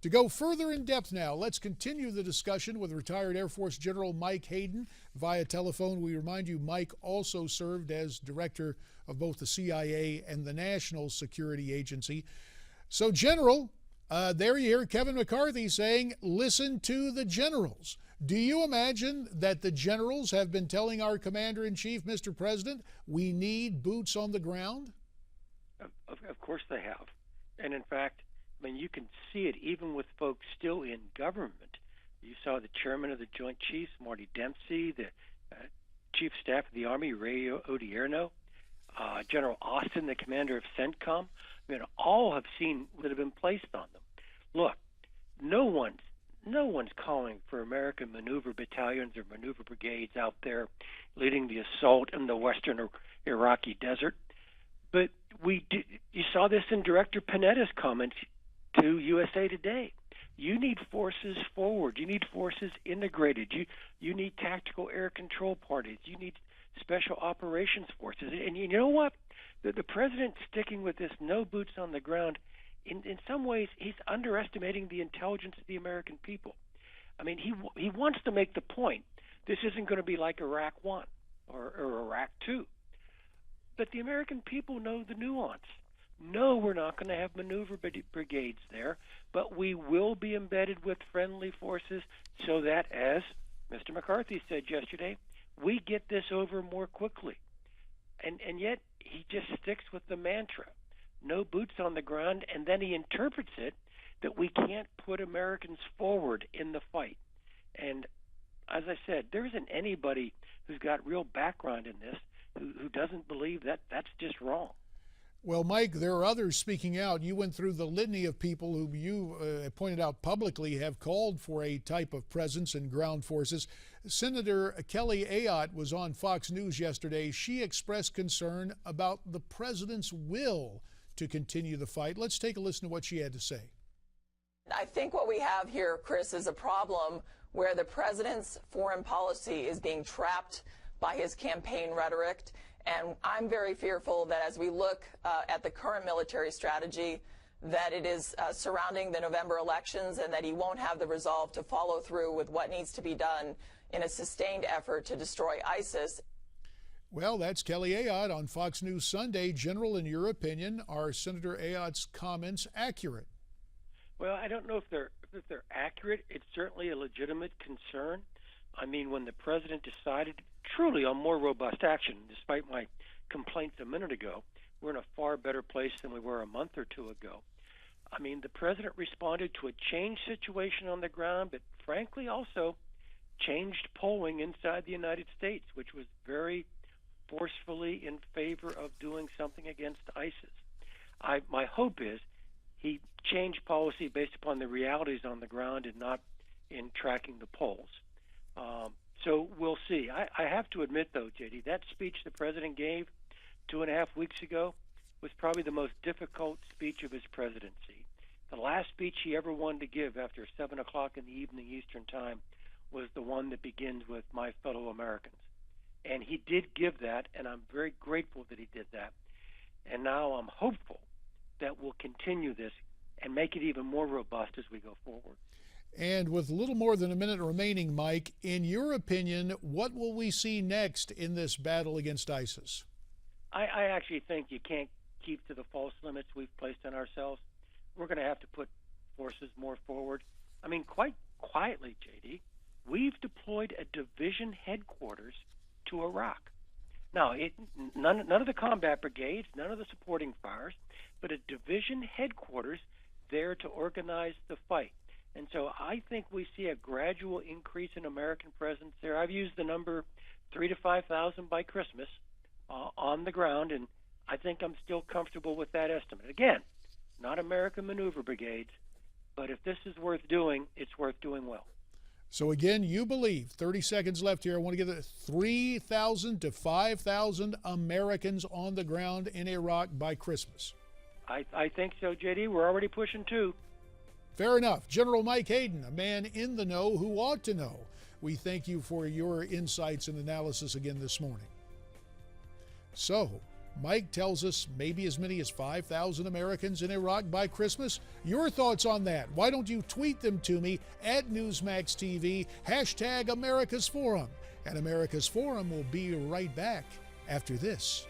To go further in depth now, let's continue the discussion with retired Air Force General Mike Hayden via telephone. We remind you, Mike also served as director of both the CIA and the National Security Agency. So, General, there you hear Kevin McCarthy saying, listen to the generals. Do you imagine that the generals have been telling our commander-in-chief, Mr. President, we need boots on the ground? Of course they have. And in fact, I mean, you can see it even with folks still in government. You saw the chairman of the Joint Chiefs, Marty Dempsey, the Chief of Staff of the Army, Ray Odierno, General Austin, the commander of CENTCOM. I mean, all have seen what have been placed on them. Look, no one's calling for American maneuver battalions or maneuver brigades out there leading the assault in the western Iraqi desert. But you saw this in Director Panetta's comments to USA Today. You need forces forward. You need forces integrated. You need tactical air control parties. You need special operations forces. And you know what? The president's sticking with this no boots on the ground. In some ways, he's underestimating the intelligence of the American people. I mean, he wants to make the point this isn't going to be like Iraq I or Iraq II. But the American people know the nuance. No, we're not going to have maneuver brigades there, but we will be embedded with friendly forces so that, as Mr. McCarthy said yesterday, we get this over more quickly. And yet he just sticks with the mantra, no boots on the ground, and then he interprets it that we can't put Americans forward in the fight. And as I said, there isn't anybody who's got real background in this who doesn't believe that that's just wrong. Well, Mike, there are others speaking out. You went through the litany of people who you pointed out publicly have called for a type of presence in ground forces. Senator Kelly Ayotte was on Fox News yesterday. She expressed concern about the president's will to continue the fight. Let's take a listen to what she had to say. I think what we have here, Chris, is a problem where the president's foreign policy is being trapped by his campaign rhetoric. And I'm very fearful that as we look at the current military strategy, that it is surrounding the November elections and that he won't have the resolve to follow through with what needs to be done in a sustained effort to destroy ISIS. Well, that's Kelly Ayotte on Fox News Sunday. General, in your opinion, are Senator Ayotte's comments accurate? Well, I don't know if they're accurate. It's certainly a legitimate concern. I mean, when the president decided truly on more robust action, despite my complaints a minute ago, we're in a far better place than we were a month or two ago. I mean, the president responded to a changed situation on the ground, but frankly also changed polling inside the United States, which was very forcefully in favor of doing something against ISIS. My hope is he changed policy based upon the realities on the ground and not in tracking the polls. So we'll see. I have to admit, though, JD, that speech the president gave 2.5 weeks ago was probably the most difficult speech of his presidency. The last speech he ever wanted to give after 7 o'clock in the evening Eastern Time was the one that begins with "My fellow Americans." And he did give that, and I'm very grateful that he did that. And now I'm hopeful that we'll continue this and make it even more robust as we go forward. And with a little more than a minute remaining, Mike, in your opinion, what will we see next in this battle against ISIS? I actually think you can't keep to the false limits we've placed on ourselves. We're going to have to put forces more forward. I mean, quite quietly, JD, we've deployed a division headquarters to Iraq. Now, none of the combat brigades, none of the supporting fires, but a division headquarters there to organize the fight. And so I think we see a gradual increase in American presence there. I've used the number 3,000 to 5,000 by Christmas on the ground, and I think I'm still comfortable with that estimate. Again, not American maneuver brigades, but if this is worth doing, it's worth doing well. So again, you believe, 30 seconds left here, I want to give it 3,000 to 5,000 Americans on the ground in Iraq by Christmas. I think so, JD. We're already pushing 2. Fair enough. General Mike Hayden, a man in the know who ought to know. We thank you for your insights and analysis again this morning. So, Mike tells us maybe as many as 5,000 Americans in Iraq by Christmas. Your thoughts on that? Why don't you tweet them to me at Newsmax TV, #America's Forum. And America's Forum will be right back after this.